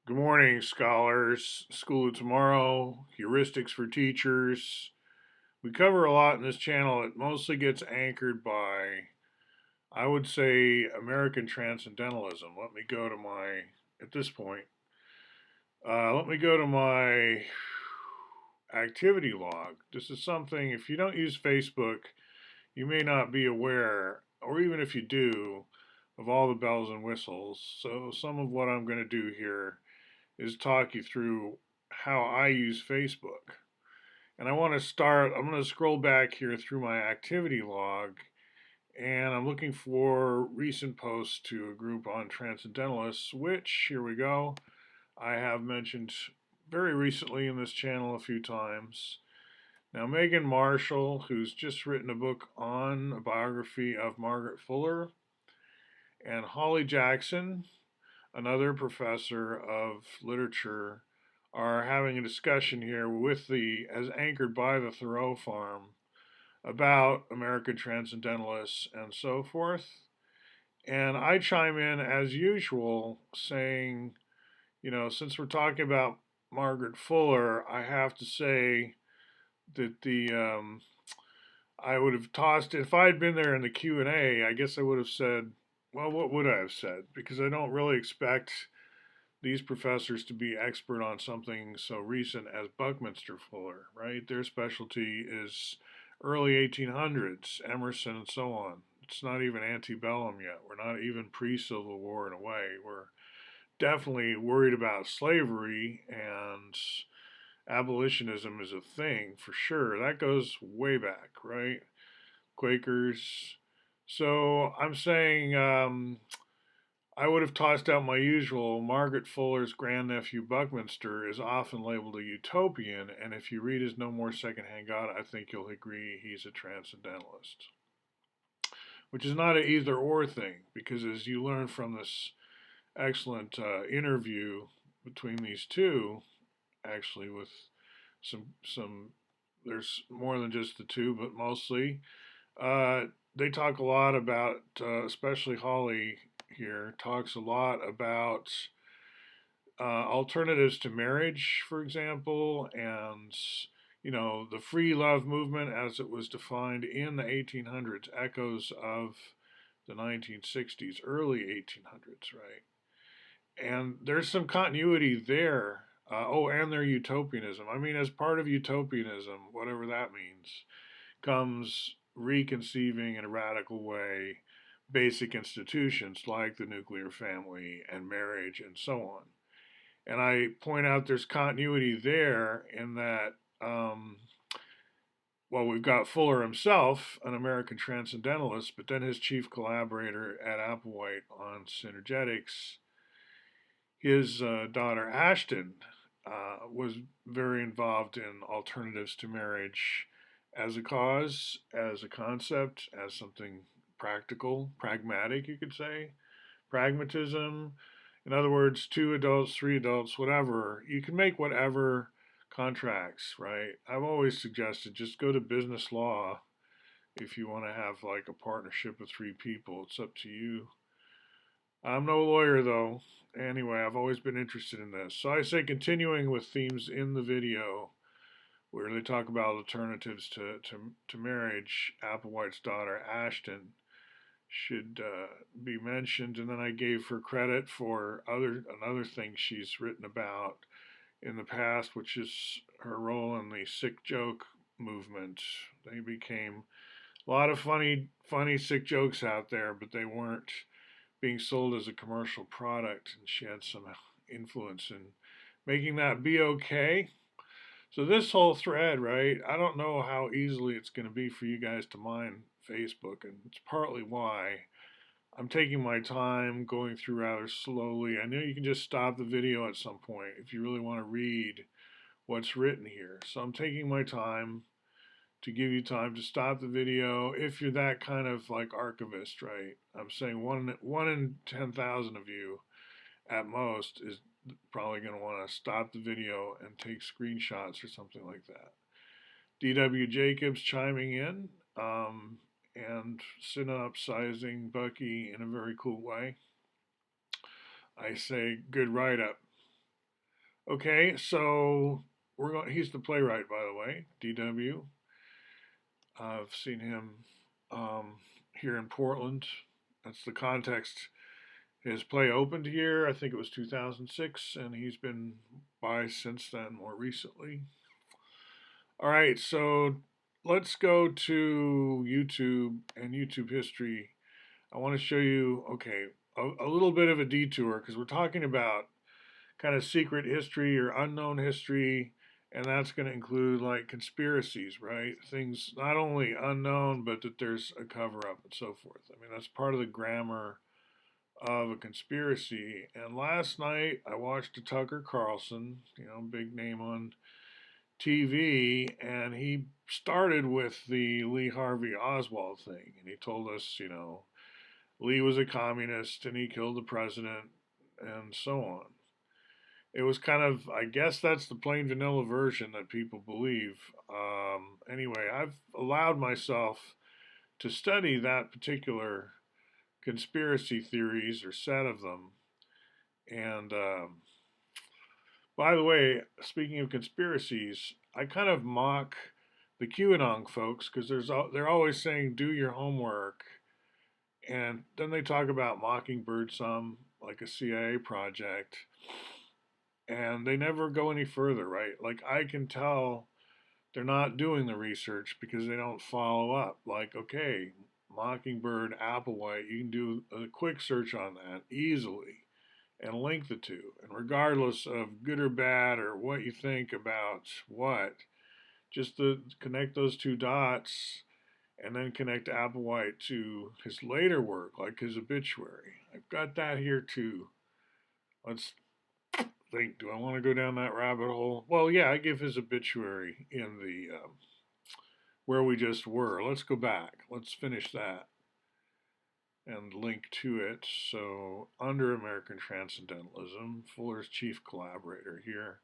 Good morning, scholars. School of Tomorrow, heuristics for teachers. We cover a lot in this channel. It mostly gets anchored by, I would say, American Transcendentalism. At this point, let me go to my activity log. This is something, if you don't use Facebook, you may not be aware, or even if you do, of all the bells and whistles. So, some of what I'm going to do here is talk you through how I use Facebook. And I'm going to scroll back here through my activity log, and I'm looking for recent posts to a group on Transcendentalists, which, here we go, I have mentioned very recently in this channel a few times. Now, Megan Marshall, who's just written a book on a biography of Margaret Fuller, and Holly Jackson, another professor of literature, are having a discussion here as anchored by the Thoreau Farm, about American Transcendentalists and so forth. And I chime in as usual saying, since we're talking about Margaret Fuller, I have to say that I would have tossed, if I had been there in the Q&A, I guess I would have said, well, what would I have said? Because I don't really expect these professors to be expert on something so recent as Buckminster Fuller, right? Their specialty is early 1800s, Emerson, and so on. It's not even antebellum yet. We're not even pre-Civil War in a way. We're definitely worried about slavery, and abolitionism is a thing for sure. That goes way back, right? Quakers. So I'm saying I would have tossed out my usual. Margaret Fuller's grandnephew Buckminster is often labeled a utopian, and if you read his No More Secondhand God, I think you'll agree he's a transcendentalist. Which is not an either or thing, because as you learn from this excellent interview between these two, actually with there's more than just the two, but mostly, they talk a lot about, especially Holly here, talks a lot about alternatives to marriage, for example, and the free love movement as it was defined in the 1800s, echoes of the 1960s, early 1800s, right? And there's some continuity there. And their utopianism. I mean, as part of utopianism, whatever that means, comes reconceiving in a radical way basic institutions like the nuclear family and marriage and so on. And I point out there's continuity there in that, we've got Fuller himself, an American transcendentalist, but then his chief collaborator at Applewhite on synergetics, his daughter Ashton, was very involved in alternatives to marriage as a cause, as a concept, as something practical, pragmatic, you could say. Pragmatism, in other words, 2 adults, 3 adults, whatever. You can make whatever contracts, right? I've always suggested just go to business law if you want to have like a partnership with 3 people. It's up to you. I'm no lawyer though. Anyway, I've always been interested in this. So I say, continuing with themes in the video where they talk about alternatives to marriage, Applewhite's daughter Ashton should be mentioned. And then I gave her credit for another thing she's written about in the past, which is her role in the sick joke movement. They became a lot of funny sick jokes out there, but they weren't being sold as a commercial product, and she had some influence in making that be okay. So this whole thread, right, I don't know how easily it's going to be for you guys to mine Facebook, and it's partly why I'm taking my time, going through rather slowly. I know you can just stop the video at some point if you really want to read what's written here. So I'm taking my time to give you time to stop the video if you're that kind of like archivist, right? I'm saying one in 10,000 of you at most is probably going to want to stop the video and take screenshots or something like that. D.W. Jacobs chiming in and synopsizing Bucky in a very cool way. I say good write-up. Okay, so we're going. He's the playwright, by the way, DW. I've seen him um, here in Portland. That's the context. His play opened here, I think it was 2006, and he's been by since then, more recently. All right, so let's go to YouTube and YouTube history. I want to show you, okay, a little bit of a detour because we're talking about kind of secret history or unknown history, and that's going to include like conspiracies, right? Things not only unknown, but that there's a cover up and so forth. I mean, that's part of the grammar of a conspiracy. And last night I watched a Tucker Carlson, big name on TV, and he started with the Lee Harvey Oswald thing, and he told us, Lee was a communist and he killed the president and so on. It was kind of, I guess that's the plain vanilla version that people believe. Anyway, I've allowed myself to study that particular conspiracy theories or set of them. And by the way, speaking of conspiracies, I kind of mock the QAnon folks because they're always saying do your homework, and then they talk about Mockingbird some like a CIA project, and they never go any further, right? Like I can tell they're not doing the research because they don't follow up. Like, okay, Mockingbird, Applewhite, you can do a quick search on that easily and link the two. And regardless of good or bad or what you think about what, just to connect those two dots and then connect Applewhite to his later work, like his obituary. I've got that here too. Let's think, do I want to go down that rabbit hole? Well, yeah, I give his obituary in the where we just were. Let's go back. Let's finish that and link to it. So, under American Transcendentalism, Fuller's chief collaborator here.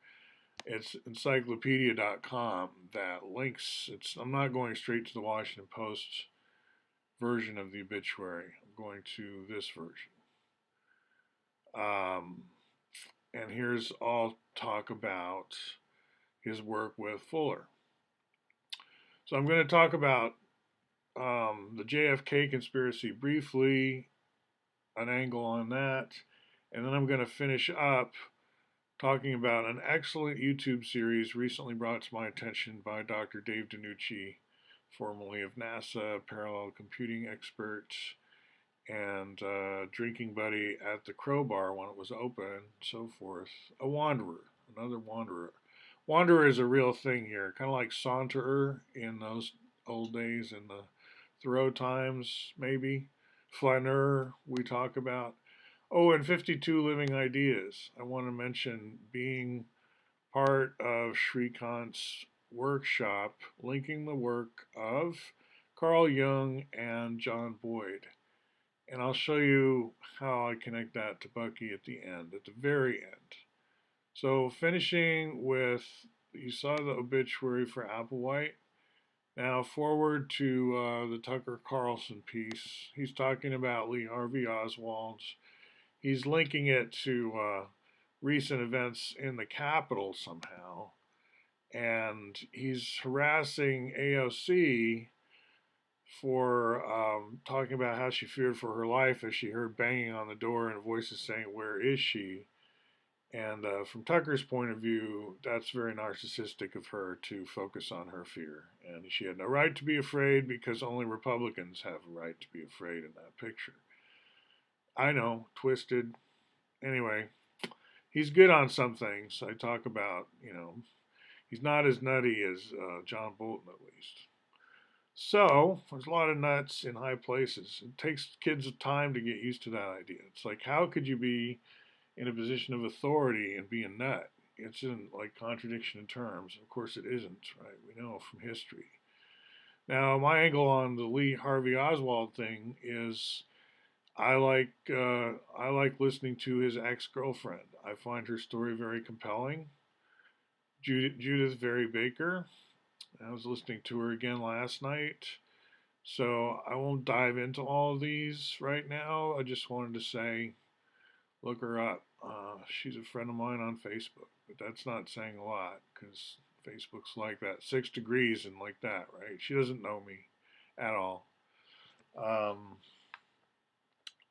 It's encyclopedia.com that links. I'm not going straight to the Washington Post version of the obituary. I'm going to this version. And here's all talk about his work with Fuller. So I'm going to talk about the JFK conspiracy briefly, an angle on that, and then I'm going to finish up talking about an excellent YouTube series recently brought to my attention by Dr. Dave DiNucci, formerly of NASA, parallel computing expert, and drinking buddy at the Crowbar when it was open, so forth. A wanderer, another wanderer. Wanderer is a real thing here, kind of like saunterer in those old days in the Thoreau times, maybe. Flaneur, we talk about. Oh, and 52 Living Ideas. I want to mention being part of Shrikant's workshop, linking the work of Carl Jung and John Boyd. And I'll show you how I connect that to Bucky at the end, at the very end. So finishing with, you saw the obituary for Applewhite. Now forward to the Tucker Carlson piece. He's talking about Lee Harvey Oswald's. He's linking it to recent events in the Capitol somehow. And he's harassing AOC for talking about how she feared for her life as she heard banging on the door and voices saying, "Where is she?" And from Tucker's point of view, that's very narcissistic of her to focus on her fear. And she had no right to be afraid because only Republicans have a right to be afraid in that picture. I know, twisted. Anyway, he's good on some things. I talk about, he's not as nutty as John Bolton, at least. So, there's a lot of nuts in high places. It takes kids time to get used to that idea. It's like, how could you be in a position of authority and be a nut? It's in like contradiction in terms. Of course, it isn't, right? We know from history. Now, my angle on the Lee Harvey Oswald thing is I like listening to his ex-girlfriend. I find her story very compelling. Judith Very Baker. I was listening to her again last night. So I won't dive into all of these right now. I just wanted to say, look her up. She's a friend of mine on Facebook, but that's not saying a lot because Facebook's like that, 6 degrees and like that, right? She doesn't know me at all.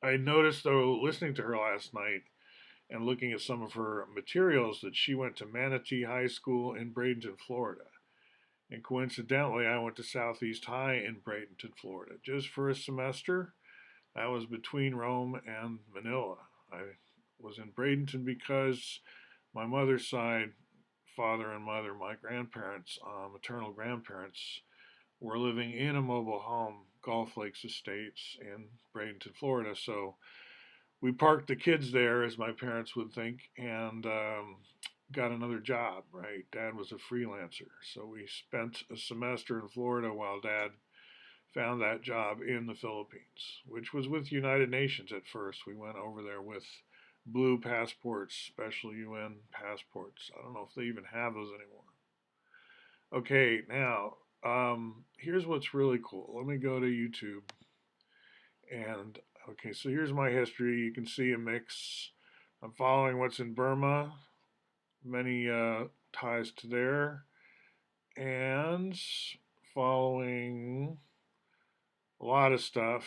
I noticed, though, listening to her last night and looking at some of her materials, that she went to Manatee High School in Bradenton, Florida. And coincidentally, I went to Southeast High in Bradenton, Florida, just for a semester. That was between Rome and Manila. I was in Bradenton because my mother's side, father and mother, my grandparents, maternal grandparents, were living in a mobile home, Gulf Lakes Estates in Bradenton, Florida. So we parked the kids there, as my parents would think, and got another job, right? Dad was a freelancer. So we spent a semester in Florida while Dad found that job in the Philippines, which was with United Nations at first. We went over there with blue passports, special UN passports. I don't know if they even have those anymore. Okay, now, here's what's really cool. Let me go to YouTube. And, okay, so here's my history. You can see a mix. I'm following what's in Burma, many ties to there, and following a lot of stuff.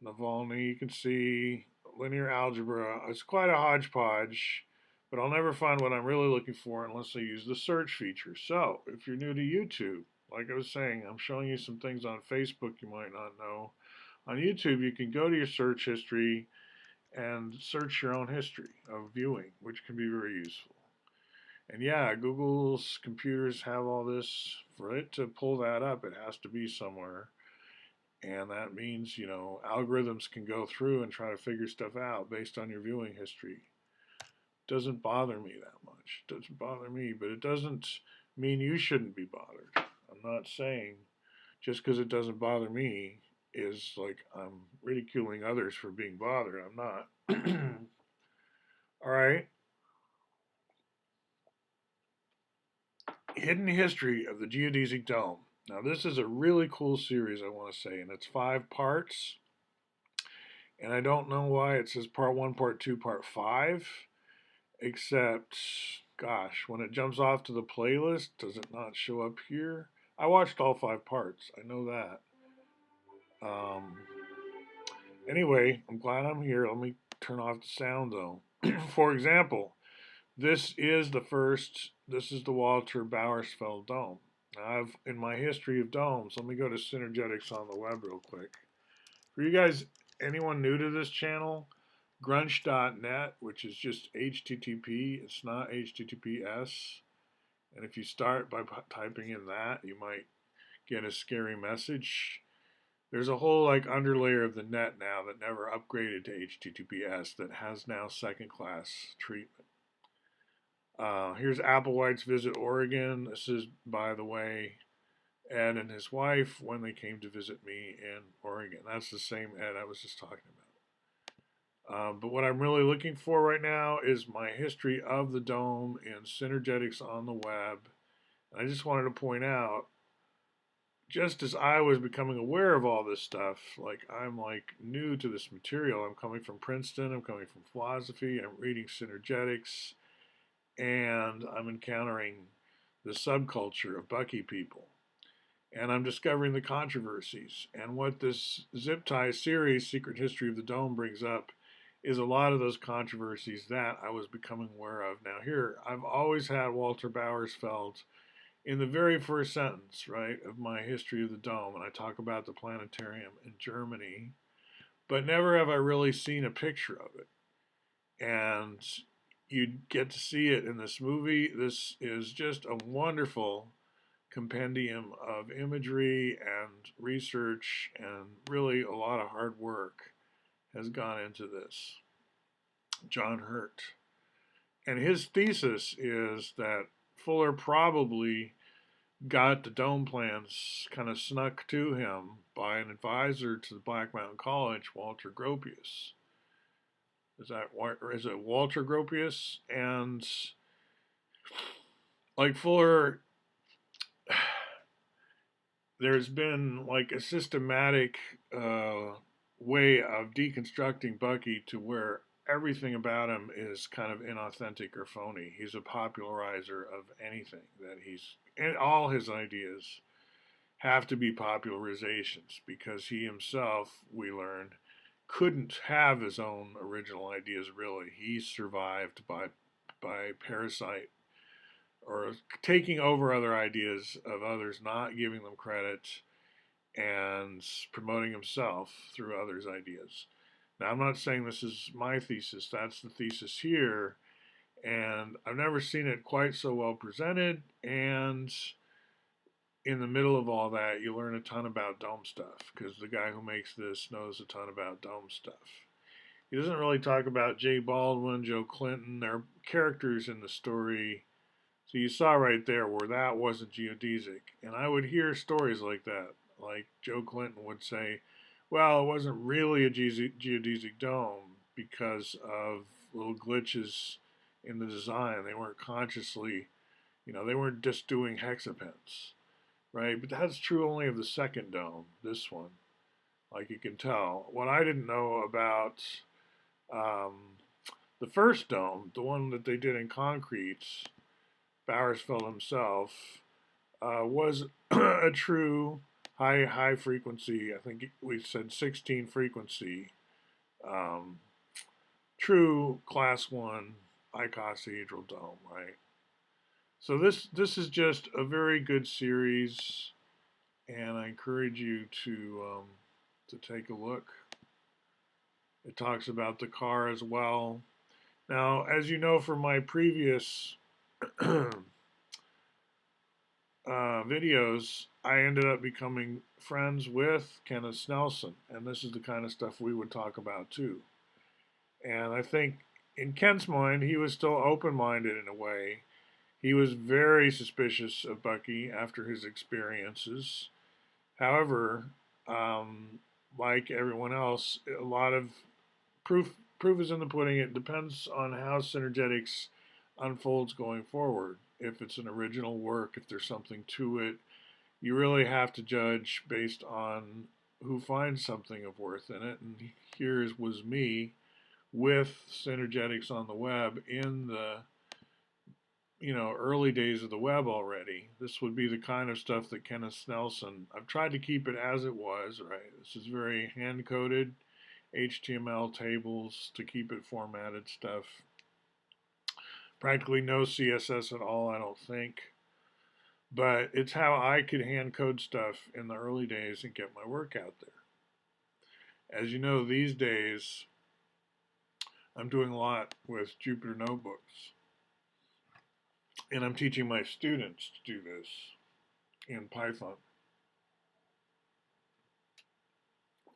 Navalny, you can see linear algebra. It's quite a hodgepodge, but I'll never find what I'm really looking for unless I use the search feature. So, if you're new to YouTube, like I was saying, I'm showing you some things on Facebook you might not know. On YouTube, you can go to your search history and search your own history of viewing, which can be very useful. And yeah, Google's computers have all this. For it to pull that up, it has to be somewhere. And that means, algorithms can go through and try to figure stuff out based on your viewing history. Doesn't bother me that much. Doesn't bother me, but it doesn't mean you shouldn't be bothered. I'm not saying just because it doesn't bother me is like I'm ridiculing others for being bothered. I'm not. All right. Hidden History of the Geodesic Dome. Now, this is a really cool series, I want to say, and it's 5 parts. And I don't know why it says part 1, part 2, part 5, except, gosh, when it jumps off to the playlist, does it not show up here? I watched all 5 parts, I know that. Anyway, I'm glad I'm here. Let me turn off the sound, though. For example, this is the Walter Bowersfeld dome. Now, in my history of domes, let me go to Synergetics on the web real quick. For you guys, anyone new to this channel, grunch.net, which is just HTTP, it's not HTTPS. And if you start by typing in that, you might get a scary message. There's a whole underlayer of the net now that never upgraded to HTTPS that has now second class treatment. Here's Applewhites Visit Oregon. This is, by the way, Ed and his wife when they came to visit me in Oregon. That's the same Ed I was just talking about. But what I'm really looking for right now is my history of the dome in Synergetics on the web. And I just wanted to point out, just as I was becoming aware of all this stuff, I'm new to this material. I'm coming from Princeton, I'm coming from philosophy, I'm reading Synergetics, and I'm encountering the subculture of Bucky people. And I'm discovering the controversies. And what this zip tie series, Secret History of the Dome, brings up is a lot of those controversies that I was becoming aware of. Now here, I've always had Walter Bowersfeld in the very first sentence, right, of my History of the Dome, and I talk about the planetarium in Germany, but never have I really seen a picture of it. And you get to see it in this movie. This is just a wonderful compendium of imagery and research, and really a lot of hard work has gone into this. John Hurt. And his thesis is that Fuller probably got the dome plans kind of snuck to him by an advisor to the Black Mountain College, Walter Gropius. Is it Walter Gropius? And Fuller, there's been a systematic way of deconstructing Bucky to where everything about him is kind of inauthentic or phony. He's a popularizer of anything and all his ideas have to be popularizations because he himself, we learned, couldn't have his own original ideas really. He survived by parasite or taking over other ideas of others, not giving them credit, and promoting himself through others' ideas. Now, I'm not saying this is my thesis, that's the thesis here, and I've never seen it quite so well presented, and in the middle of all that, you learn a ton about dome stuff, because the guy who makes this knows a ton about dome stuff. He doesn't really talk about J. Baldwin, Joe Clinton, they're characters in the story. So you saw right there where that wasn't geodesic. And I would hear stories like that. Like Joe Clinton would say, well, it wasn't really a geodesic dome because of little glitches in the design. They weren't consciously, they weren't just doing hexapence, right? But that's true only of the second dome, this one, like you can tell. What I didn't know about um, the first dome, the one that they did in concrete, Bowersfeld himself, was a true high frequency. I think we said 16 frequency, um, true class 1 icosahedral dome, right? So this is just a very good series, and I encourage you to take a look. It talks about the car as well. Now, as you know from my previous videos, I ended up becoming friends with Kenneth Snelson, and this is the kind of stuff we would talk about too. And I think in Kent's mind, he was still open-minded in a way. He was very suspicious of Bucky after his experiences. However, like everyone else, a lot of proof is in the pudding. It depends on how synergetics unfolds going forward. If it's an original work, if there's something to it, you really have to judge based on who finds something of worth in it. And here was me with synergetics on the web in the early days of the web already. This would be the kind of stuff that Kenneth Snelson, I've tried to keep it as it was, right? This is very hand-coded HTML tables to keep it formatted stuff. Practically no CSS at all, I don't think. But it's how I could hand code stuff in the early days and get my work out there. As you know, these days, I'm doing a lot with Jupyter Notebooks. And I'm teaching my students to do this in Python.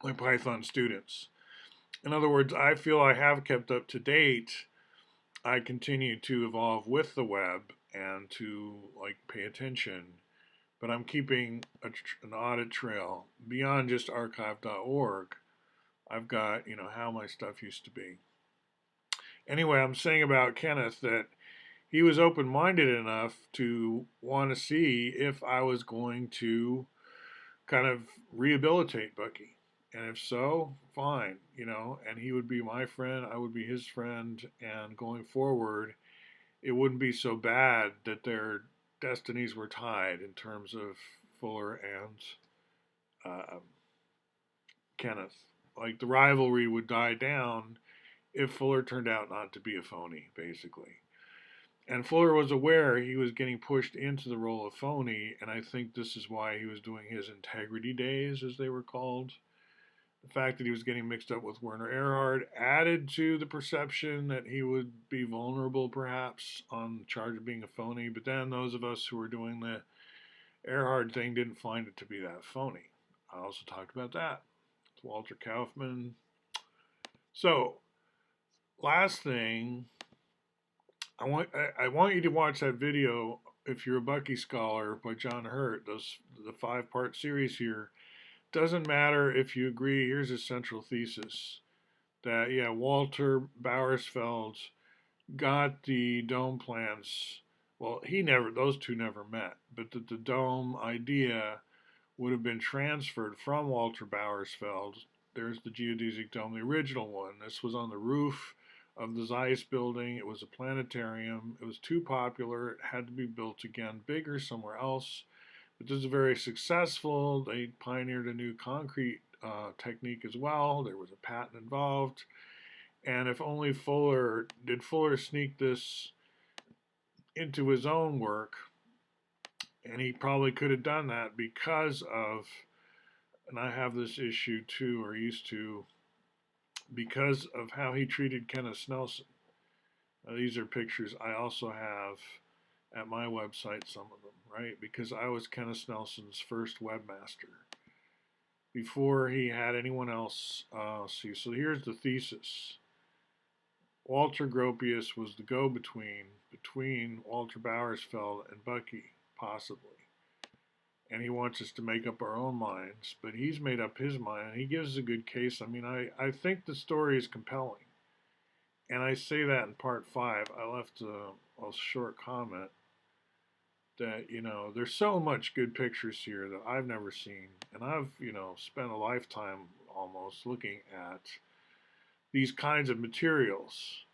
My Python students. In other words, I feel I have kept up to date. I continue to evolve with the web and to pay attention, but I'm keeping an audit trail beyond just archive.org. I've got, how my stuff used to be. Anyway, I'm saying about Kenneth that he was open-minded enough to want to see if I was going to kind of rehabilitate Bucky. And if so, fine, and he would be my friend, I would be his friend, and going forward, it wouldn't be so bad that their destinies were tied in terms of Fuller and Kenneth. Like the rivalry would die down if Fuller turned out not to be a phony, basically. And Fuller was aware he was getting pushed into the role of phony, and I think this is why he was doing his integrity days, as they were called. The fact that he was getting mixed up with Werner Erhard added to the perception that he would be vulnerable, perhaps, on the charge of being a phony. But then those of us who were doing the Erhard thing didn't find it to be that phony. I also talked about that. It's Walter Kaufman. So, last thing, I want you to watch that video if you're a Bucky Scholar by John Hurt. The 5-part series here. Doesn't matter if you agree. Here's his central thesis that Walter Bowersfeld got the dome plans. Well, those two never met, but that the dome idea would have been transferred from Walter Bowersfeld. There's the geodesic dome, the original one. This was on the roof of the Zeiss building. It was a planetarium. It was too popular. It had to be built again, bigger somewhere else. But this is very successful. They pioneered a new concrete technique as well. There was a patent involved. And if only Fuller sneak this into his own work, and he probably could have done that because of, and I have this issue too, or used to, because of how he treated Kenneth Snelson. These are pictures I also have at my website, some of them, right? Because I was Kenneth Snelson's first webmaster before he had anyone else see. So here's the thesis. Walter Gropius was the go-between between Walter Bowersfeld and Bucky, possibly. And he wants us to make up our own minds, but he's made up his mind, and he gives a good case. I mean, I think the story is compelling. And I say that in part 5. I left a short comment that, there's so much good pictures here that I've never seen. And I've, spent a lifetime almost looking at these kinds of materials.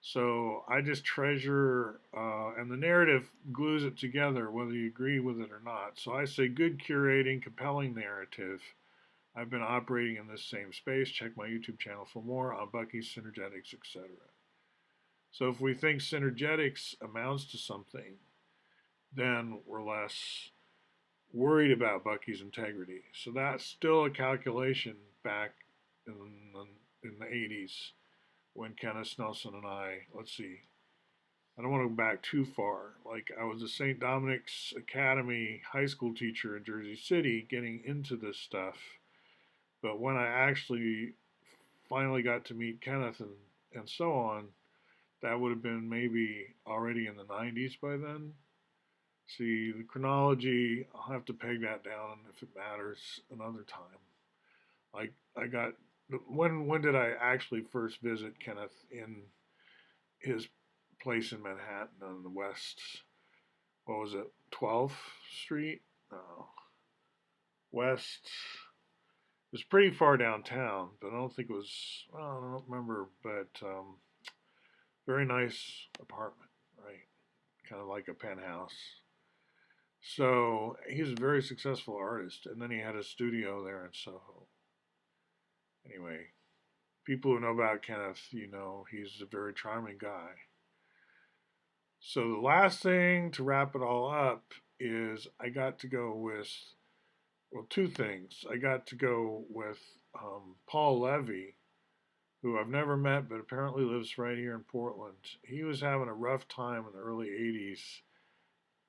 So I just treasure, and the narrative glues it together, whether you agree with it or not. So I say good curating, compelling narrative. I've been operating in this same space. Check my YouTube channel for more on Bucky, synergetics, etc. So if we think synergetics amounts to something, then we're less worried about Bucky's integrity. So that's still a calculation back in the 80s when Kenneth Snelson and I, let's see, I don't want to go back too far. Like, I was a St. Dominic's Academy high school teacher in Jersey City getting into this stuff. But when I actually finally got to meet Kenneth and so on, that would have been maybe already in the 90s by then. See, the chronology, I'll have to peg that down if it matters another time. Like, when did I actually first visit Kenneth in his place in Manhattan on the west, what was it, 12th Street? No. West, it was pretty far downtown, but I don't think it was, well, I don't remember, but very nice apartment, right? Kind of like a penthouse. So he's a very successful artist, and then he had a studio there in Soho. Anyway, people who know about Kenneth, he's a very charming guy. So the last thing to wrap it all up is I got to go with, well, 2 things. I got to go with Paul Levy, who I've never met, but apparently lives right here in Portland. He was having a rough time in the early 80s,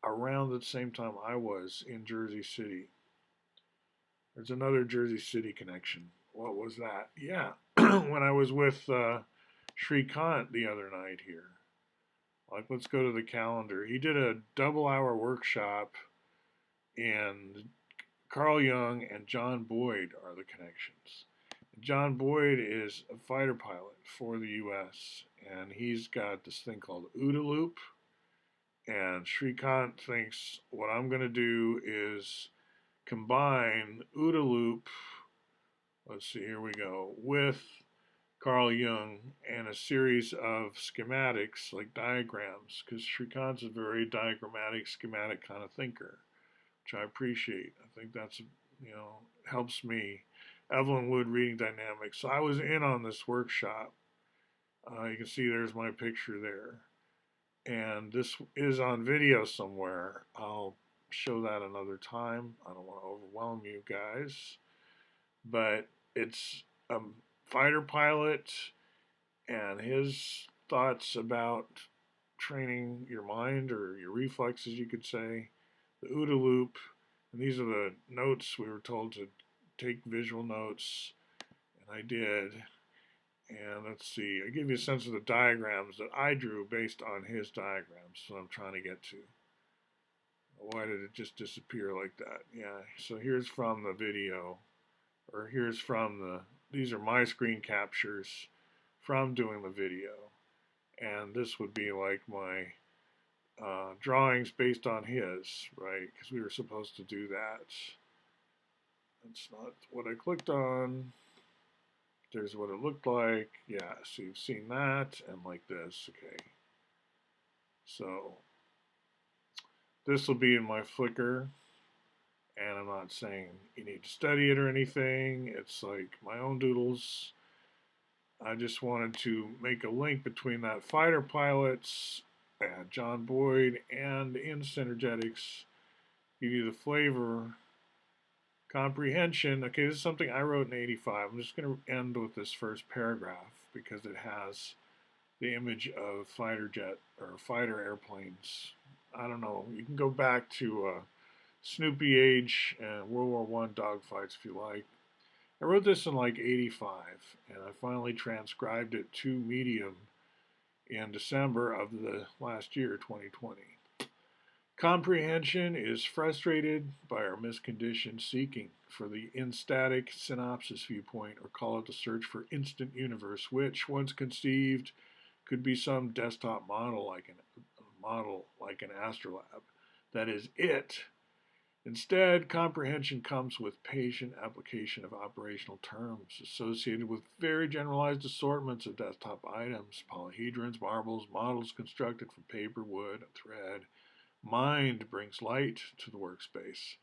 around the same time I was in Jersey City. There's another Jersey City connection. What was that? Yeah, when I was with Shrikant the other night here. Like, let's go to the calendar. He did a double-hour workshop, and Carl Jung and John Boyd are the connections. John Boyd is a fighter pilot for the U.S., and he's got this thing called OODA loop. And Shrikant thinks what I'm going to do is combine OODA loop, let's see, here we go, with Carl Jung and a series of schematics, like diagrams, because Shrikant's a very diagrammatic, schematic kind of thinker, which I appreciate. I think that's, helps me. Evelyn Wood, Reading Dynamics. So I was in on this workshop. You can see there's my picture there. And this is on video somewhere. I'll show that another time. I don't want to overwhelm you guys. But it's a fighter pilot and his thoughts about training your mind, or your reflexes, you could say. The OODA loop. And these are the notes we were told to take visual notes. And I did. And let's see, I give you a sense of the diagrams that I drew based on his diagrams. So I'm trying to get to. Why did it just disappear like that? Yeah, so here's from the video, or here's from these are my screen captures from doing the video. And this would be like my drawings based on his, right? Because we were supposed to do that. That's not what I clicked on. There's what it looked like. Yeah, so you've seen that, and like this. Okay. So this will be in my Flickr, and I'm not saying you need to study it or anything. It's like my own doodles. I just wanted to make a link between that fighter pilots, John Boyd, and in Synergetics, give you the flavor. Comprehension. Okay, this is something I wrote in '85. I'm just going to end with this first paragraph because it has the image of fighter jet or fighter airplanes. I don't know. You can go back to Snoopy age and World War I dogfights if you like. I wrote this in like '85, and I finally transcribed it to Medium in December of the last year, 2020. Comprehension is frustrated by our misconditioned seeking for the instatic synopsis viewpoint, or call it the search for instant universe, which, once conceived, could be some desktop model like an astrolab. That is it. Instead, comprehension comes with patient application of operational terms associated with very generalized assortments of desktop items, polyhedrons, marbles, models constructed from paper, wood, and thread. Mind brings light to the workspace.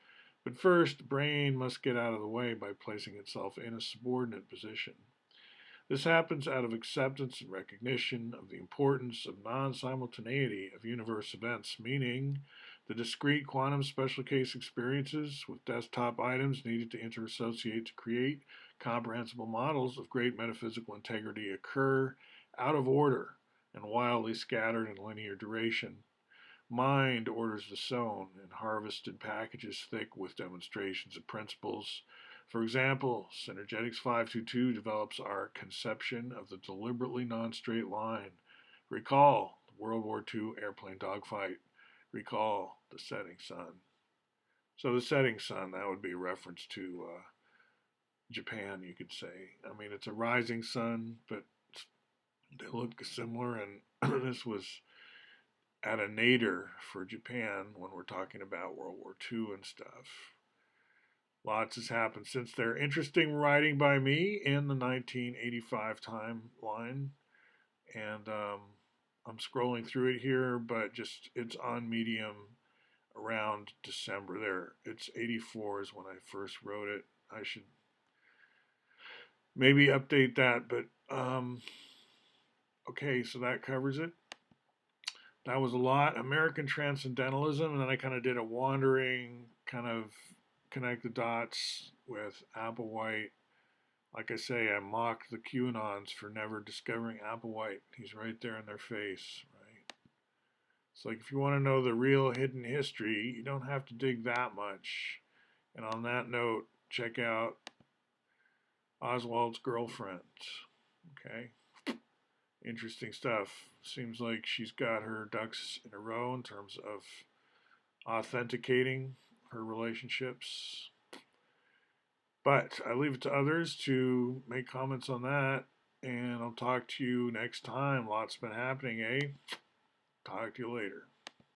But first, brain must get out of the way by placing itself in a subordinate position. This happens out of acceptance and recognition of the importance of non-simultaneity of universe events, meaning the discrete quantum special case experiences with desktop items needed to interassociate to create comprehensible models of great metaphysical integrity occur out of order and wildly scattered in linear duration. Mind orders the sown and harvested packages thick with demonstrations of principles. For example, Synergetics 522 develops our conception of the deliberately non-straight line. Recall the World War II airplane dogfight. Recall the setting sun. So the setting sun, that would be a reference to Japan, you could say. I mean, it's a rising sun, but they look similar, and this was at a nadir for Japan when we're talking about World War II and stuff. Lots has happened since there. Interesting writing by me in the 1985 timeline, and I'm scrolling through it here, but just it's on Medium around December. There, it's '84 is when I first wrote it. I should maybe update that, but okay, so that covers it. That was a lot. American Transcendentalism, and then I kind of did a wandering, kind of connect the dots with Applewhite. Like I say, I mock the QAnons for never discovering Applewhite. He's right there in their face, right? It's like if you want to know the real hidden history, you don't have to dig that much. And on that note, check out Oswald's girlfriend. Okay? Interesting stuff. Seems like she's got her ducks in a row in terms of authenticating her relationships. But I leave it to others to make comments on that, and I'll talk to you next time. Lots been happening, eh? Talk to you later.